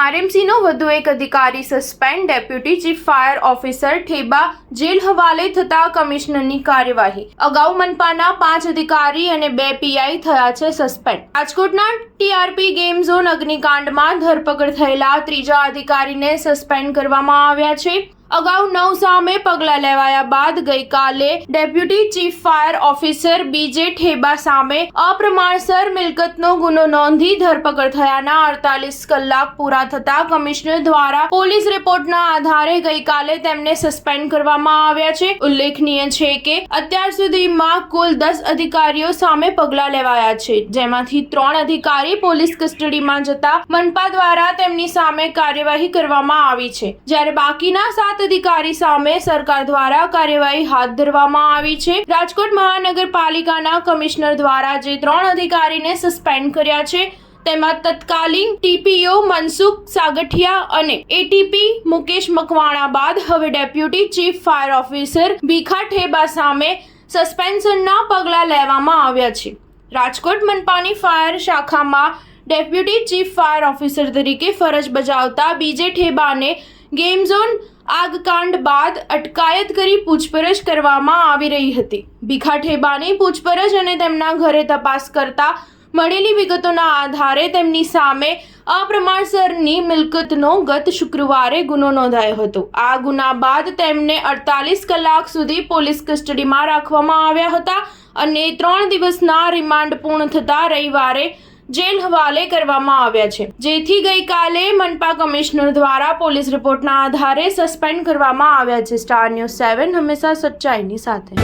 આરએમસીનો વધુ એક અધિકારી suspend. Deputy chief fire officer Theba જેલ હવાલે થતા કમિશનરની કાર્યવાહી. અગાઉ મનપાના 5 અધિકારી અને 2 પીઆઈ થયા છે સસ્પેન્ડ. રાજકોટના ટીઆરપી ગેમ ઝોન અગ્નિકાંડમાં ધરપકડ થયેલા ત્રીજા અધિકારીને સસ્પેન્ડ કરવામાં આવ્યા છે. અગાઉ 9 સામે પગલાં લેવાયા બાદ ગઈકાલે ડેપ્યુટી ચીફ ફાયર ઓફિસર બીજે ઠેબા સામે અપ્રમાણસર મિલકતનો ગુનો નોંધી ધરપકડ થયાના 48 કલાક પૂરા થતા કમિશનર દ્વારા પોલીસ રિપોર્ટના આધારે ગઈકાલે તેમને સસ્પેન્ડ કરવામાં આવ્યા છે. ઉલ્લેખનીય છે કે અત્યાર સુધીમાં કુલ 10 અધિકારીઓ સામે પગલાં લેવાયા છે, જેમાંથી 3 અધિકારી પોલીસ કસ્ટડીમાં જતા મનપા દ્વારા તેમની સામે કાર્યવાહી કરવામાં આવી છે, જ્યારે બાકીના 7 અધિકારી સામે સરકાર દ્વારા કાર્યવાહી હાથ ધરવામાં આવી છે. રાજકોટ મહાનગરપાલિકાના કમિશનર દ્વારા જે 3 અધિકારીને સસ્પેન્ડ કર્યા છે તેમાં તત્કાલીન ટીપીઓ મનસુખ સાગઠિયા અને એટીપી મુકેશ મકવાણા બાદ હવે deputy chief fire officer Bhikha Theba સામે સસ્પેન્શનના પગલાં લેવામાં આવ્યા છે. રાજકોટ મનપાની ફાયર શાખામાં ડેપ્યુટી ચીફ ફાયર ઓફિસર તરીકે ફરજ બજાવતા બીજે ઠેબાને ગેમ ઝોન આગકાંડ બાદ અટકાયત કરી પૂછપરછ કરવામાં આવી રહી હતી. ભીખા ઠેબાની પૂછપરછ અને તેમના ઘરે તપાસ કરતા મળેલી વિગતોના આધારે તેમની સામે અપ્રમાણસરની મિલકતનો ગત શુક્રવારે ગુનો નોંધાયો હતો. આ ગુના બાદ તેમને 48 કલાક સુધી પોલીસ કસ્ટડીમાં રાખવામાં આવ્યા હતા અને 3 દિવસના રિમાન્ડ પૂર્ણ થતા રવિવારે જેલ હવાલે કરવામાં આવ્યા છે, જેથી ગઈકાલે મનપા કમિશનર દ્વારા પોલીસ રિપોર્ટના આધારે સસ્પેન્ડ કરવામાં આવ્યા છે. સ્ટાર ન્યૂઝ 7 હંમેશા સચ્ચાઈની સાથે.